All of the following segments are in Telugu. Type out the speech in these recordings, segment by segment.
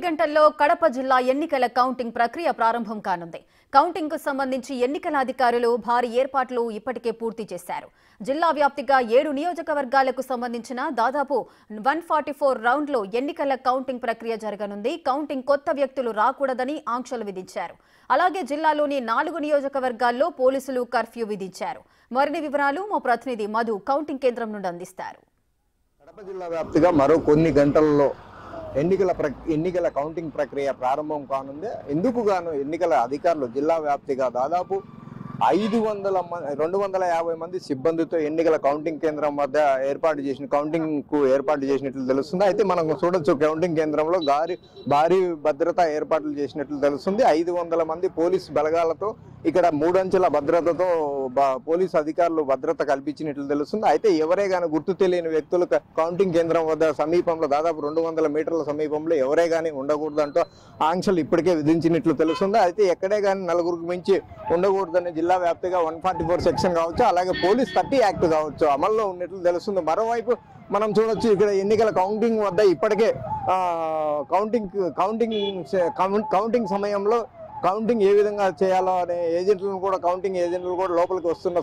గంటల్లో కడప జిల్లా ఎన్నికల కౌంటింగ్ ప్రక్రియ ప్రారంభం కానుంది. కౌంటింగ్ కు సంబంధించి ఎన్నికల అధికారులు భారీ ఏర్పాట్లు ఇప్పటికే పూర్తి చేశారు. జిల్లా వ్యాప్తిగా 7 నియోజకవర్గాలకు సంబంధించిన దాదాపు 144 రౌండ్లో ఎన్నికల కౌంటింగ్ ప్రక్రియ జరగనుంది. కౌంటింగ్ కొత్త వ్యక్తులు రాకూడదని ఆంక్షలు విధించారు. అలాగే జిల్లాలోని 4 నియోజకవర్గాల్లో పోలీసులు కర్ఫ్యూ విధించారు. మరిన్ని వివరాలు మా ప్రతినిధి మధు కౌంటింగ్ కేంద్రం నుండి అందిస్తారు. కడప జిల్లా వ్యాప్తిగా మరో కొన్ని గంటల్లో ఎన్నికల కౌంటింగ్ ప్రక్రియ ప్రారంభం కానుంది. ఇందుకు గాను ఎన్నికల అధికారులు జిల్లా వ్యాప్తిగా దాదాపు 250 మంది సిబ్బందితో ఎన్నికల కౌంటింగ్ కేంద్రం వద్ద ఏర్పాటు చేసినట్లు తెలుస్తుంది. అయితే మనం చూడొచ్చు, కౌంటింగ్ కేంద్రంలో భారీ భద్రతా ఏర్పాట్లు చేసినట్లు తెలుస్తుంది. 500 మంది పోలీస్ బలగాలతో ఇక్కడ 3 అంచెల భద్రతతో పోలీసు అధికారులు భద్రత కల్పించినట్లు తెలుస్తుంది. అయితే ఎవరే గాని గుర్తు తెలియని వ్యక్తులు కౌంటింగ్ కేంద్రం వద్ద సమీపంలో దాదాపు 200 మీటర్ల సమీపంలో ఎవరే గాని ఉండకూడదంటూ ఆంక్షలు ఇప్పటికే విధించినట్లు తెలుస్తుంది. అయితే ఎక్కడే గాని 4గురికి మించి ఉండకూడదని జిల్లా వ్యాప్తిగా 144 సెక్షన్ కావచ్చు, అలాగే పోలీస్ 30 యాక్ట్ కావచ్చు అమల్లో ఉన్నట్లు తెలుస్తుంది. మరోవైపు మనం చూడొచ్చు, ఇక్కడ ఎన్నికల కౌంటింగ్ వద్ద ఇప్పటికే కౌంటింగ్ సమయంలో కౌంటింగ్ ఏ విధంగా చేయాలో అనే కౌంటింగ్ ఏజెంట్లు కూడా లోపలికి వస్తున్న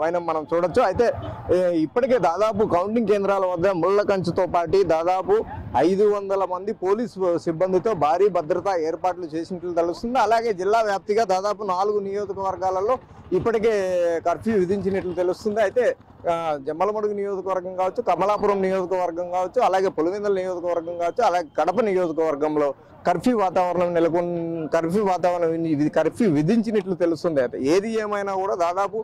వైనం మనం చూడొచ్చు. అయితే ఇప్పటికే దాదాపు కౌంటింగ్ కేంద్రాల వద్ద ముళ్ల కంచుతో పాటు దాదాపు 500 మంది పోలీసు సిబ్బందితో భారీ భద్రతా ఏర్పాట్లు చేసినట్లు తెలుస్తుంది. అలాగే జిల్లా వ్యాప్తిగా దాదాపు 4 నియోజకవర్గాలలో ఇప్పటికే కర్ఫ్యూ విధించినట్లు తెలుస్తుంది. అయితే జమ్మలమడుగు నియోజకవర్గం కావచ్చు, కమలాపురం నియోజకవర్గం కావచ్చు, అలాగే పులివెందుల నియోజకవర్గం కావచ్చు, అలాగే కడప నియోజకవర్గంలో కర్ఫ్యూ విధించినట్లు తెలుస్తుంది. అయితే ఏది ఏమైనా కూడా దాదాపు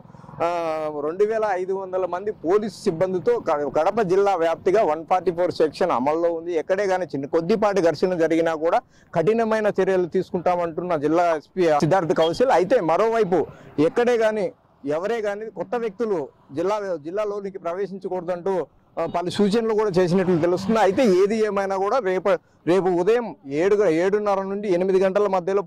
2500 మంది పోలీసు సిబ్బందితో కడప జిల్లా వ్యాప్తిగా 144 సెక్షన్ అమల్లో ఉంది. ఎక్కడే కానీ కొద్దిపాటి ఘర్షణ జరిగినా కూడా కఠినమైన చర్యలు తీసుకుంటామంటున్న జిల్లా ఎస్పీ సిద్ధార్థ్ కౌశల్. అయితే మరోవైపు ఎక్కడే కానీ ఎవరే కానీ కొత్త వ్యక్తులు జిల్లాలోనికి ప్రవేశించకూడదంటూ పలు సూచనలు కూడా చేసినట్లు తెలుస్తుంది. అయితే ఏది ఏమైనా కూడా రేపు ఉదయం 7:30 నుండి 8 గంటల మధ్యలో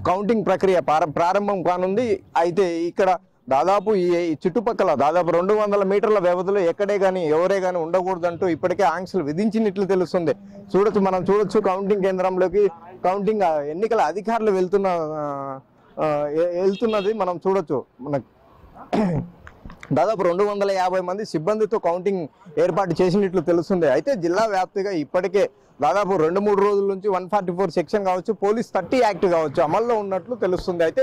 కౌంటింగ్ ప్రక్రియ ప్రారంభం కానుంది. అయితే ఇక్కడ దాదాపు ఈ చుట్టుపక్కల దాదాపు 200 మీటర్ల వ్యవధిలో ఎవరే కానీ ఉండకూడదంటూ ఇప్పటికే ఆంక్షలు విధించినట్లు తెలుస్తుంది. మనం చూడొచ్చు, కౌంటింగ్ కేంద్రంలోకి ఎన్నికల అధికారులు వెళ్తున్నది మనం చూడొచ్చు. దాదాపు 250 మంది సిబ్బందితో కౌంటింగ్ ఏర్పాటు చేసినట్లు తెలుస్తుంది. అయితే జిల్లా వ్యాప్తిగా ఇప్పటికే దాదాపు 2-3 రోజుల నుంచి 144 సెక్షన్ కావచ్చు, పోలీస్ 30 యాక్ట్ కావచ్చు అమల్లో ఉన్నట్లు తెలుస్తుంది. అయితే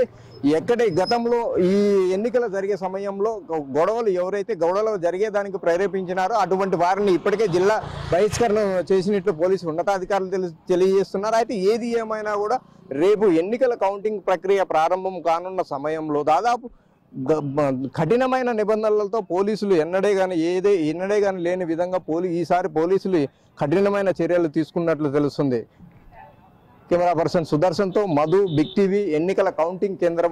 గతంలో ఈ ఎన్నికలు జరిగే సమయంలో గొడవలు జరిగేదానికి ప్రేరేపించినారో అటువంటి వారిని ఇప్పటికే జిల్లా బహిష్కరణ చేసినట్లు పోలీసు ఉన్నతాధికారులు తెలియజేస్తున్నారు. అయితే ఏది ఏమైనా కూడా రేపు ఎన్నికల కౌంటింగ్ ప్రక్రియ ప్రారంభం కానున్న సమయంలో దాదాపు కఠినమైన నిబంధనలతో పోలీసులు ఎన్నడే కానీ లేని విధంగా ఈసారి పోలీసులు కఠినమైన చర్యలు తీసుకున్నట్లు తెలుస్తుంది. కెమెరా పర్సన్ సుదర్శన్తో మధు, బిగ్ టీవీ, ఎన్నికల కౌంటింగ్ కేంద్రం.